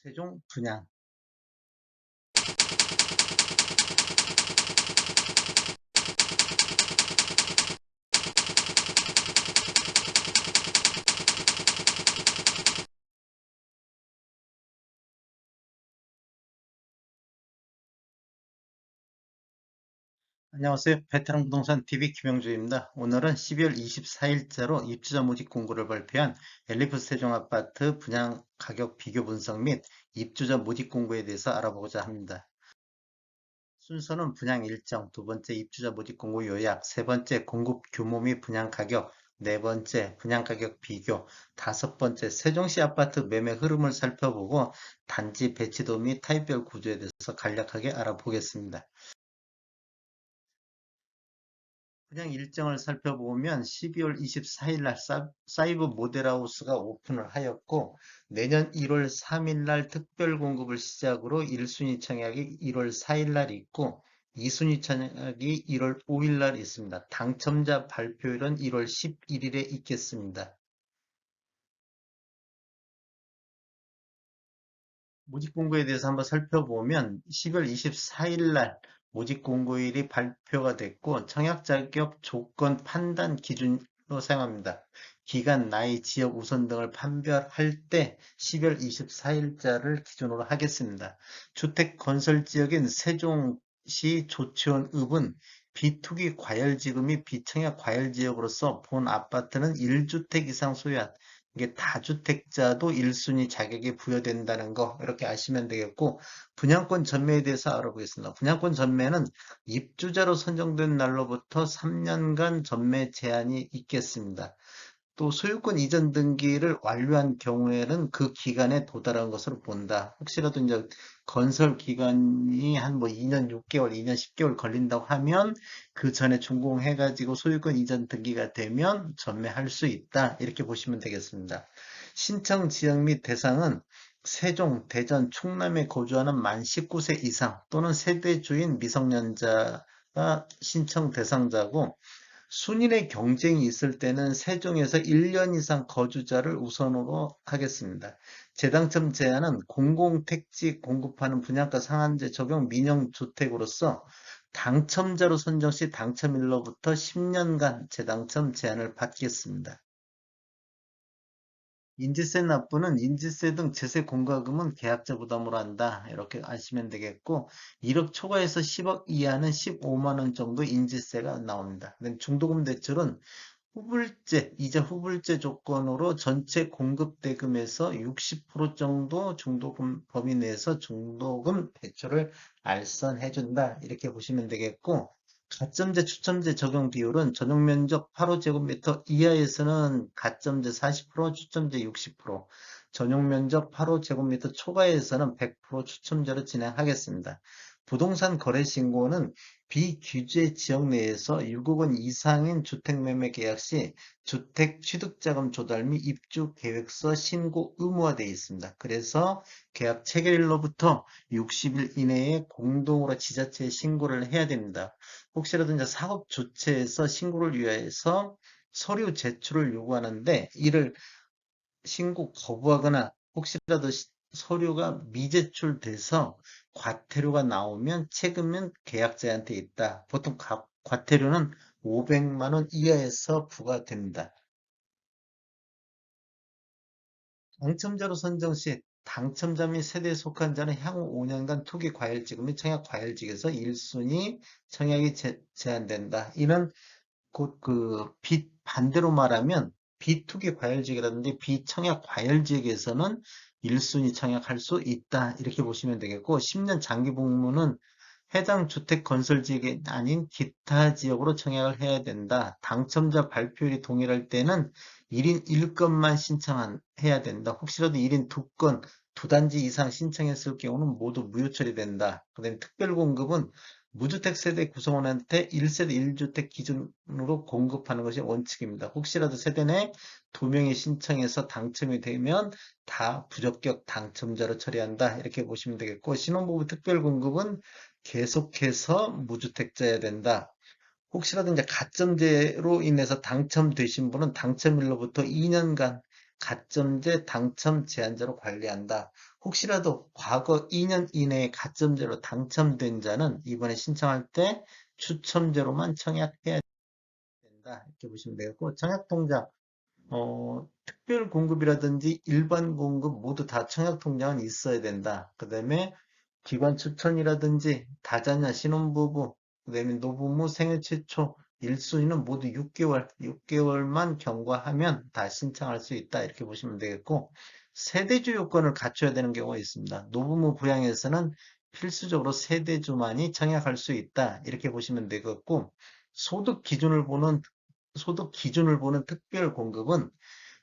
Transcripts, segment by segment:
세종 분양. 안녕하세요. 베테랑 부동산 TV 김영주입니다. 오늘은 12월 24일자로 입주자 모집 공고를 발표한 엘리푸스 세종 아파트 분양 가격 비교 분석 및 입주자 모집 공고에 대해서 알아보고자 합니다. 순서는 분양 일정, 두 번째 입주자 모집 공고 요약, 세 번째 공급 규모 및 분양 가격, 네 번째 분양 가격 비교, 다섯 번째 세종시 아파트 매매 흐름을 살펴보고 단지 배치도 및 타입별 구조에 대해서 간략하게 알아보겠습니다. 그냥 일정을 살펴보면 12월 24일 날 사이버 모델하우스가 오픈을 하였고, 내년 1월 3일 날 특별 공급을 시작으로 1순위 청약이 1월 4일 날 있고 2순위 청약이 1월 5일 날 있습니다. 당첨자 발표일은 1월 11일에 있겠습니다. 모집 공고에 대해서 한번 살펴보면 10월 24일 날 모집 공고일이 발표가 됐고 청약 자격 조건 판단 기준으로 사용합니다. 기간, 나이, 지역 우선 등을 판별할 때 10월 24일자를 기준으로 하겠습니다. 주택 건설 지역인 세종시 조치원 읍은 비투기 과열지구 및 비청약 과열지역으로서 본 아파트는 1주택 이상 소유한 이게 다주택자도 1순위 자격이 부여된다는 거 이렇게 아시면 되겠고 분양권 전매에 대해서 알아보겠습니다. 분양권 전매는 입주자로 선정된 날로부터 3년간 전매 제한이 있겠습니다. 또 소유권 이전 등기를 완료한 경우에는 그 기간에 도달한 것으로 본다. 혹시라도 이제 건설 기간이 한 뭐 2년 6개월, 2년 10개월 걸린다고 하면 그 전에 준공해가지고 소유권 이전 등기가 되면 전매할 수 있다. 이렇게 보시면 되겠습니다. 신청 지역 및 대상은 세종, 대전, 충남에 거주하는 만 19세 이상 또는 세대 주인 미성년자가 신청 대상자고 순인의 경쟁이 있을 때는 세종에서 1년 이상 거주자를 우선으로 하겠습니다. 재당첨 제한은 공공택지 공급하는 분양가 상한제 적용 민영주택으로서 당첨자로 선정 시 당첨일로부터 10년간 재당첨 제한을 받겠습니다. 인지세 납부는 인지세 등 제세 공과금은 계약자 부담으로 한다. 이렇게 아시면 되겠고 1억 초과해서 10억 이하는 15만 원 정도 인지세가 나옵니다. 중도금 대출은 후불제, 이자 후불제 조건으로 전체 공급 대금에서 60% 정도 중도금 범위 내에서 중도금 대출을 알선해준다. 이렇게 보시면 되겠고, 가점제, 추첨제 적용 비율은 전용 면적 8호제곱미터 이하에서는 가점제 40%, 추첨제 60%, 전용 면적 8호제곱미터 초과에서는 100% 추첨제로 진행하겠습니다. 부동산 거래 신고는 비규제 지역 내에서 6억 원 이상인 주택 매매 계약 시 주택 취득자금 조달 및 입주 계획서 신고 의무화되어 있습니다. 그래서 계약 체결일로부터 60일 이내에 공동으로 지자체에 신고를 해야 됩니다. 혹시라도 이제 사업 주체에서 신고를 위해서 서류 제출을 요구하는데 이를 신고 거부하거나 혹시라도 서류가 미제출돼서 과태료가 나오면 책임은 계약자한테 있다. 보통 과태료는 500만 원 이하에서 부과됩니다. 당첨자로 선정 시 당첨자 및 세대에 속한 자는 향후 5년간 투기 과열지구 및 청약 과열지구에서 1순위 청약이 제한된다. 이는 곧 그 반대로 말하면 비투기 과열지역이라든지 비청약 과열지역에서는 1순위 청약할 수 있다. 이렇게 보시면 되겠고 10년 장기 복무는 해당 주택 건설 지역이 아닌 기타 지역으로 청약을 해야 된다. 당첨자 발표율이 동일할 때는 1인 1건만 신청해야 된다. 혹시라도 1인 2건, 두 단지 이상 신청했을 경우는 모두 무효 처리된다. 그다음에 특별 공급은 무주택 세대 구성원한테 1세대 1주택 기준으로 공급하는 것이 원칙입니다. 혹시라도 세대 내 2명이 신청해서 당첨이 되면 다 부적격 당첨자로 처리한다. 이렇게 보시면 되겠고 신혼부부 특별 공급은 계속해서 무주택자여야 된다. 혹시라도 이제 가점제로 인해서 당첨되신 분은 당첨일로부터 2년간 가점제 당첨 제한제로 관리한다. 혹시라도 과거 2년 이내에 가점제로 당첨된 자는 이번에 신청할 때 추첨제로만 청약해야 된다. 이렇게 보시면 되겠고, 청약통장, 특별 공급이라든지 일반 공급 모두 다 청약통장은 있어야 된다. 그 다음에 기관 추천이라든지 다자녀 신혼부부, 그 다음에 노부모 생애 최초 1순위는 모두 6개월만 경과하면 다 신청할 수 있다. 이렇게 보시면 되겠고, 세대주 요건을 갖춰야 되는 경우가 있습니다. 노부모 부양에서는 필수적으로 세대주만이 청약할 수 있다. 이렇게 보시면 되겠고, 소득 기준을 보는 소득 기준을 보는 특별 공급은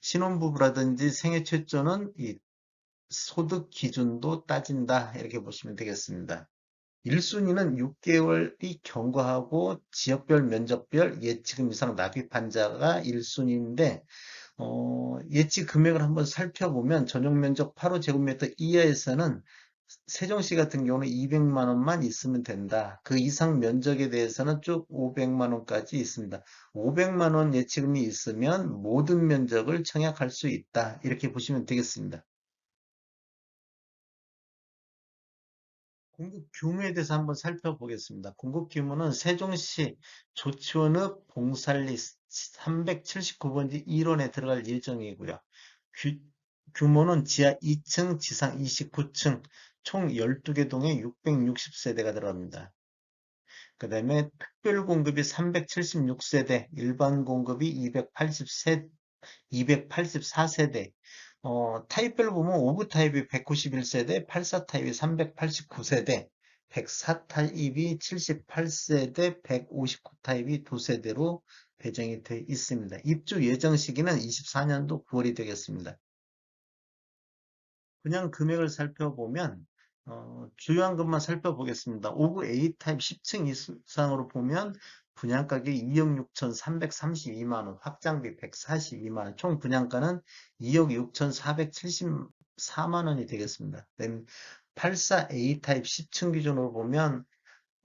신혼부부라든지 생애 최초는 이 소득 기준도 따진다. 이렇게 보시면 되겠습니다. 1순위는 6개월이 경과하고 지역별 면적별 예치금 이상 납입한 자가 1순위인데 예치 금액을 한번 살펴보면 전용 면적 8호제곱미터 이하에서는 세종시 같은 경우는 200만 원만 있으면 된다. 그 이상 면적에 대해서는 쭉 500만 원까지 있습니다. 500만 원 예치금이 있으면 모든 면적을 청약할 수 있다. 이렇게 보시면 되겠습니다. 공급 규모에 대해서 한번 살펴보겠습니다. 공급 규모는 세종시 조치원읍 봉살리 379번지 1원에 들어갈 예정이고요. 규모는 지하 2층, 지상 29층, 총 12개 동에 660세대가 들어갑니다. 그 다음에 특별 공급이 376세대, 일반 공급이 284세대, 타입별로 보면 5부 타입이 191세대, 84 타입이 389세대, 104 타입이 78세대, 159 타입이 2세대로 배정이 되어 있습니다. 입주 예정 시기는 24년도 9월이 되겠습니다. 그냥 금액을 살펴보면 주요한 것만 살펴보겠습니다. 5구 A타입 10층 이상으로 보면 분양가격이 2억 6,332만 원, 확장비 142만 원, 총 분양가는 2억 6,474만 원이 되겠습니다. 84 A타입 10층 기준으로 보면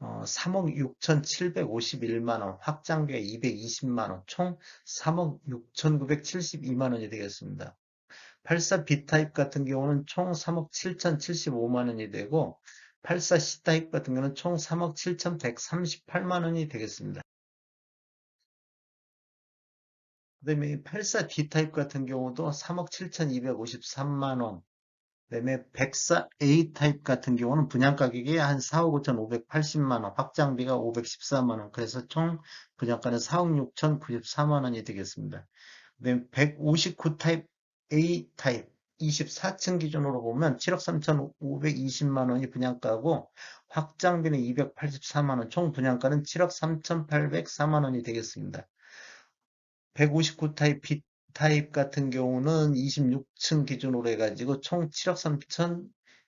3억 6,751만 원, 확장비가 220만 원, 총 3억 6,972만 원이 되겠습니다. 84 B타입 같은 경우는 총 3억 7,075만 원이 되고 84 C타입 같은 경우는 총 3억 7,138만 원이 되겠습니다. 그다음에 84 D타입 같은 경우도 3억 7,253만 원. 그다음에 104 A타입 같은 경우는 분양 가격이 한 4억 5,580만 원, 확장비가 514만 원. 그래서 총 분양가는 4억 6,094만 원이 되겠습니다. 그다음에 159 타입 A 타입 24층 기준으로 보면 7억 3,520만 원이 분양가고 확장비는 284만 원, 총 분양가는 7억 3,804만 원이 되겠습니다. 159 타입 B 타입 같은 경우는 26층 기준으로 해가지고 총 7억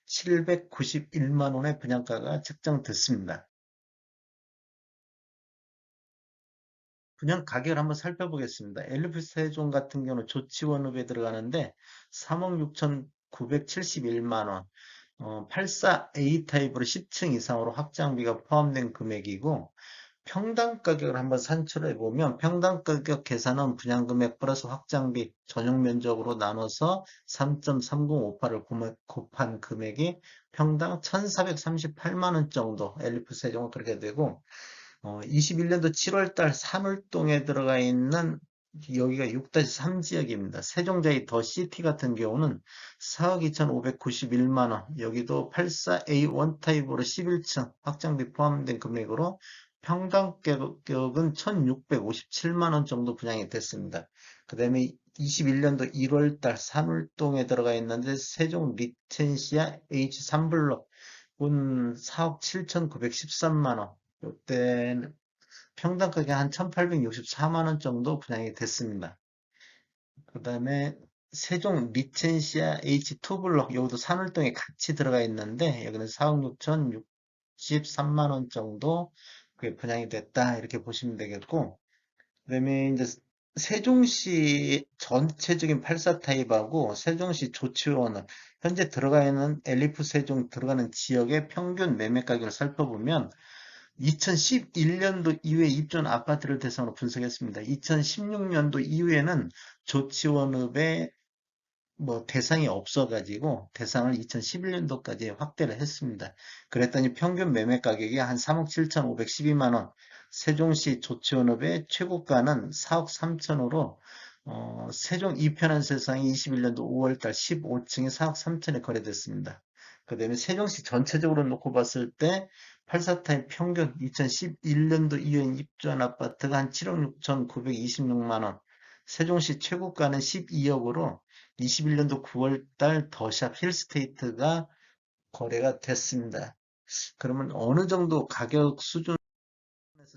3,791만 원의 분양가가 책정됐습니다. 분양 가격을 한번 살펴보겠습니다. 엘리프 세종 같은 경우는 조치원읍에 들어가는데 3억 6,971만 원, 84A 타입으로 10층 이상으로 확장비가 포함된 금액이고 평당 가격을 한번 산출해 보면 평당 가격 계산은 분양금액 플러스 확장비 전용 면적으로 나눠서 3.3058을 곱한 금액이 평당 1,438만 원 정도 엘리프 세종은 그렇게 되고 21년도 7월달 산울동에 들어가 있는 여기가 6-3 지역입니다. 세종자의 더 시티 같은 경우는 4억 2,591만 원, 여기도 84A1 타입으로 11층 확장비 포함된 금액으로 평당 가격은 1,657만 원 정도 분양이 됐습니다. 그 다음에 21년도 1월달 산울동에 들어가 있는데 세종 리텐시아 H3블럭 은 4억 7,913만 원, 이때는 평당 가격 한 1,864만 원 정도 분양이 됐습니다. 그 다음에 세종 리첸시아 H2블럭 여기도 산울동에 같이 들어가 있는데 여기는 4억 6,063만 원 정도 그게 분양이 됐다 이렇게 보시면 되겠고 그다음에 이제 세종시 전체적인 84 타입하고 세종시 조치원은 현재 들어가 있는 엘리프 세종 들어가는 지역의 평균 매매 가격을 살펴보면 2011년도 이후에 입주한 아파트를 대상으로 분석했습니다. 2016년도 이후에는 조치원읍의 뭐 대상이 없어가지고 대상을 2011년도까지 확대를 했습니다. 그랬더니 평균 매매 가격이 한 3억 7,512만 원, 세종시 조치원업의 최고가는 4억 3천으로 세종 이편한 세상이 21년도 5월달 15층에 4억 3천에 거래됐습니다. 그 다음에 세종시 전체적으로 놓고 봤을 때 84타입 평균 2011년도 이후에 입주한 아파트가 한 7억 6,926만 원, 세종시 최고가는 12억으로 21년도 9월달 더샵 힐스테이트가 거래가 됐습니다. 그러면 어느 정도 가격 수준에서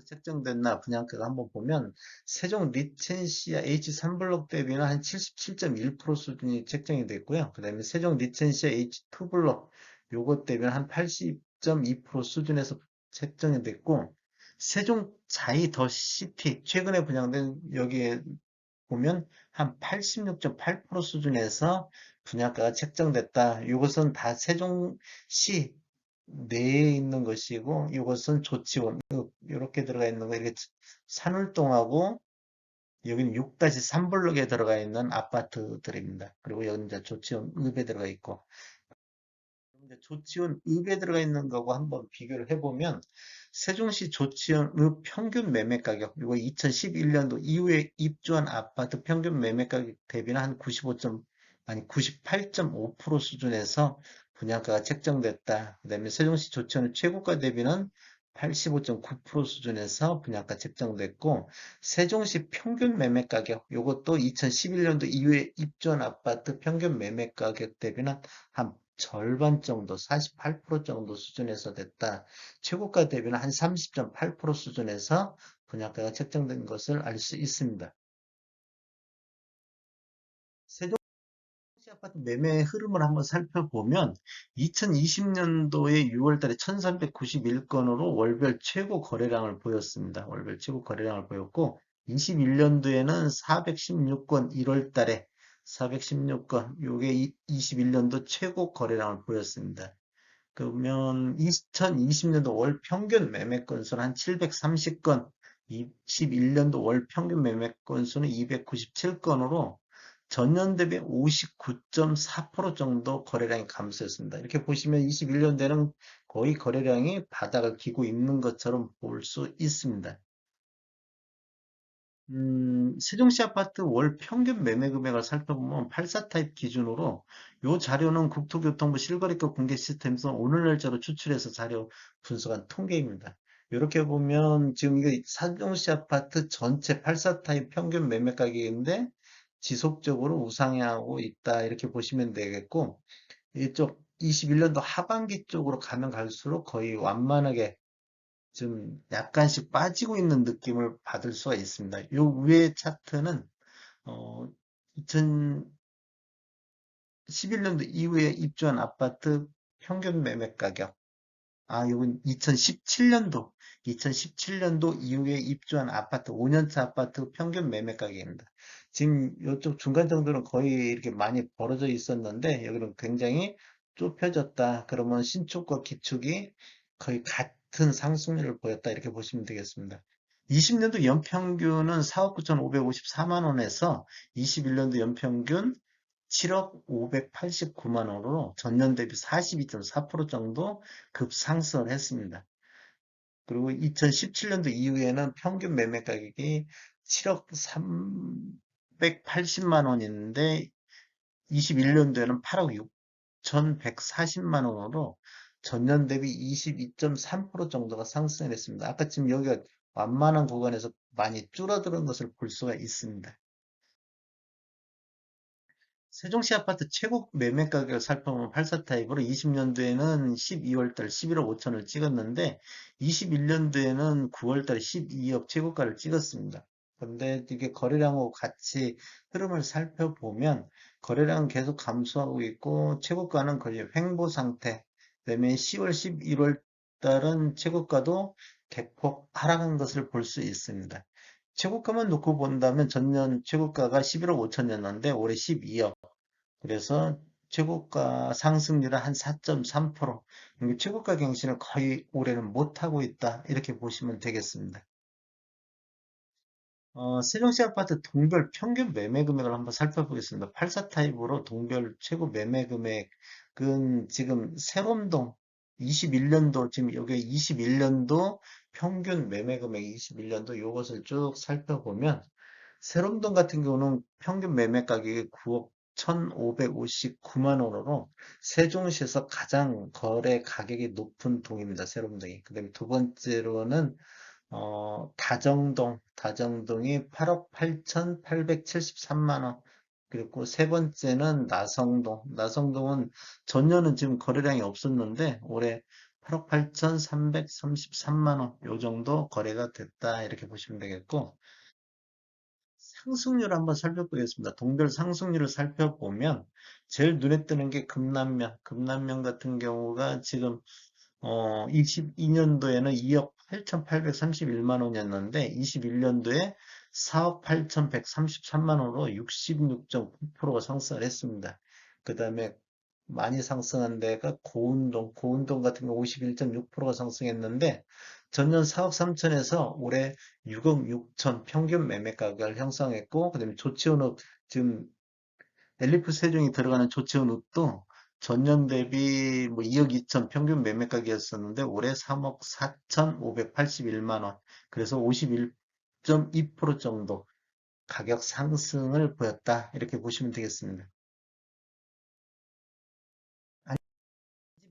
책정됐나 분양가가 한번 보면 세종 리첸시아 H3블록 대비는 한 77.1% 수준이 책정이 됐고요. 그 다음에 세종 리첸시아 H2블록 요것 대비는 한 80.2% 수준에서 책정이 됐고 세종 자이 더 시티 최근에 분양된 여기에 보면 한 86.8% 수준에서 분양가가 책정됐다. 이것은 다 세종시 내에 있는 것이고 이것은 조치원 이렇게 들어가 있는 거 이렇게 산울동하고 여기는 6-3블록에 들어가 있는 아파트들입니다. 그리고 여기는 이제 조치원 읍에 들어가 있고 이제 조치원 읍에 들어가 있는 거하고 한번 비교를 해보면 세종시 조치원 읍 평균 매매 가격 이거 2011년도 이후에 입주한 아파트 평균 매매 가격 대비는 한 98.5% 수준에서 분양가가 책정됐다. 그다음에 세종시 조치원 최고가 대비는 85.9% 수준에서 분양가 책정됐고 세종시 평균 매매 가격 이것도 2011년도 이후에 입주한 아파트 평균 매매 가격 대비는 한 절반 정도, 48% 정도 수준에서 됐다. 최고가 대비는 한 30.8% 수준에서 분양가가 책정된 것을 알 수 있습니다. 세종시 아파트 매매 흐름을 한번 살펴보면 2020년도에 6월 달에 1391건으로 월별 최고 거래량을 보였습니다. 월별 최고 거래량을 보였고 21년도에는 416건 1월 달에 416건 요게 21년도 최고 거래량을 보였습니다. 그러면 2020년도 월 평균 매매 건수는 한 730건, 21년도 월 평균 매매 건수는 297건으로 전년 대비 59.4% 정도 거래량이 감소했습니다. 이렇게 보시면 21년도에는 거의 거래량이 바닥을 기고 있는 것처럼 볼 수 있습니다. 세종시 아파트 월 평균 매매 금액을 살펴보면 84 타입 기준으로 이 자료는 국토교통부 실거래가 공개 시스템에서 오늘 날짜로 추출해서 자료 분석한 통계입니다. 이렇게 보면 지금 이게 세종시 아파트 전체 84 타입 평균 매매 가격인데 지속적으로 우상향하고 있다 이렇게 보시면 되겠고 이쪽 21년도 하반기 쪽으로 가면 갈수록 거의 완만하게 좀 약간씩 빠지고 있는 느낌을 받을 수가 있습니다. 요 위에 차트는 어, 2011년도 이후에 입주한 아파트 평균 매매 가격. 아, 요건 2017년도 이후에 입주한 아파트, 5년차 아파트 평균 매매 가격입니다. 지금 이쪽 중간 정도는 거의 이렇게 많이 벌어져 있었는데, 여기는 굉장히 좁혀졌다. 그러면 신축과 기축이 거의 같은 상승률을 보였다. 이렇게 보시면 되겠습니다. 20년도 연평균은 4억 9,554만 원에서 21년도 연평균 7억 589만 원으로 전년 대비 42.4% 정도 급상승을 했습니다. 그리고 2017년도 이후에는 평균 매매 가격이 7억 380만 원인데 21년도에는 8억 6,140만 원으로 전년 대비 22.3% 정도가 상승했습니다. 아까 지금 여기가 완만한 구간에서 많이 줄어드는 것을 볼 수가 있습니다. 세종시 아파트 최고 매매 가격을 살펴보면 84 타입으로 20년도에는 12월달 11억 5천을 찍었는데 21년도에는 9월달에 12억 최고가를 찍었습니다. 그런데 이게 거래량하고 같이 흐름을 살펴보면 거래량은 계속 감소하고 있고 최고가는 거의 횡보 상태. 그다음에 10월, 11월 달은 최고가도 대폭 하락한 것을 볼 수 있습니다. 최고가만 놓고 본다면 전년 최고가가 11억 5천이었는데 올해 12억. 그래서 최고가 상승률은 한 4.3%. 최고가 갱신을 거의 올해는 못하고 있다. 이렇게 보시면 되겠습니다. 세종시 아파트 동별 평균 매매 금액을 한번 살펴보겠습니다. 84 타입으로 동별 최고 매매 금액은 지금 세롬동 21년도, 지금 여기 21년도 평균 매매 금액 21년도 요것을 쭉 살펴보면 세롬동 같은 경우는 평균 매매 가격이 9억 1,559만 원으로 세종시에서 가장 거래 가격이 높은 동입니다. 세롬동이. 그다음에 두 번째로는 다정동이 8억 8,873만 원. 그리고 세 번째는 나성동은 전년은 지금 거래량이 없었는데 올해 8억 8,333만 원. 요 정도 거래가 됐다. 이렇게 보시면 되겠고, 상승률 한번 살펴보겠습니다. 동별 상승률을 살펴보면 제일 눈에 띄는 게 금남면 같은 경우가 지금 22년도에는 2억 8,831만 원이었는데 21년도에 4억 8,133만 원으로 66.9%가 상승을 했습니다. 그 다음에 많이 상승한 데가 고운동 같은 경우 51.6%가 상승했는데 전년 4억 3천에서 올해 6억 6천 평균 매매 가격을 형성했고, 그다음에 조치원읍 지금 엘리프 세종이 들어가는 조치원읍도 전년 대비 뭐 2억 2천 평균 매매 가격이었었는데 올해 3억 4,581만 원. 그래서 51.2% 정도 가격 상승을 보였다. 이렇게 보시면 되겠습니다. 단지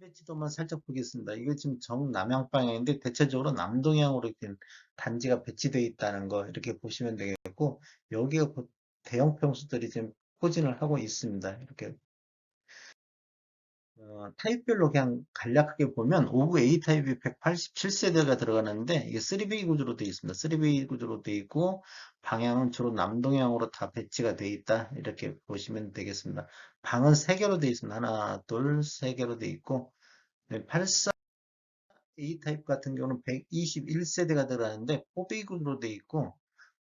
배치도만 살짝 보겠습니다. 이거 지금 정남향 방향인데 대체적으로 남동향으로 이렇게 단지가 배치되어 있다는 거 이렇게 보시면 되겠고, 여기가 곧 대형 평수들이 지금 포진을 하고 있습니다. 이렇게 타입별로 그냥 간략하게 보면 5구 A 타입이 187세대가 들어가는데 이게 3베이 구조로 되어 있습니다. 3베이 구조로 되어 있고 방향은 주로 남동향으로 다 배치가 되어 있다. 이렇게 보시면 되겠습니다. 방은 3개로 되어 있습니다. 하나, 둘, 3개로 되어 있고, 84 A 타입 같은 경우는 121세대가 들어가는데 4베이 구조로 되어 있고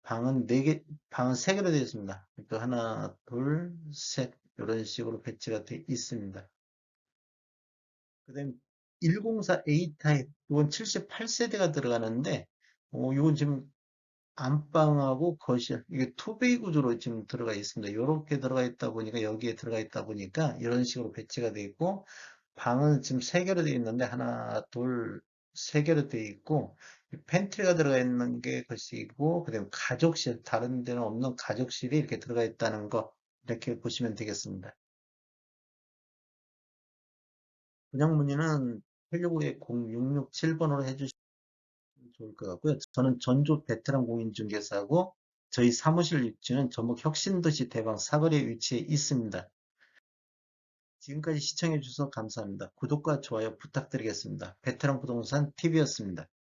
방은 3개로 되어 있습니다. 그러니까 하나, 둘, 셋 이런 식으로 배치가 되어 있습니다. 그다음 104 A 타입, 이건 78세대가 들어가는데, 이건 지금 안방하고 거실, 이게 투베이 구조로 지금 들어가 있습니다. 이렇게 들어가 있다 보니까, 여기에 들어가 있다 보니까, 이런 식으로 배치가 되어 있고, 방은 지금 3개로 되어 있는데, 하나, 둘, 3개로 되어 있고, 팬트리가 들어가 있는 게 것이고, 그다음에 가족실, 다른 데는 없는 가족실이 이렇게 들어가 있다는 거, 이렇게 보시면 되겠습니다. 분양 문의는 869에 0667번으로 해주시면 좋을 것 같고요. 저는 전주 베테랑 공인중개사고 저희 사무실 위치는 전북 혁신도시 대방 사거리에 위치해 있습니다. 지금까지 시청해 주셔서 감사합니다. 구독과 좋아요 부탁드리겠습니다. 베테랑 부동산 TV였습니다.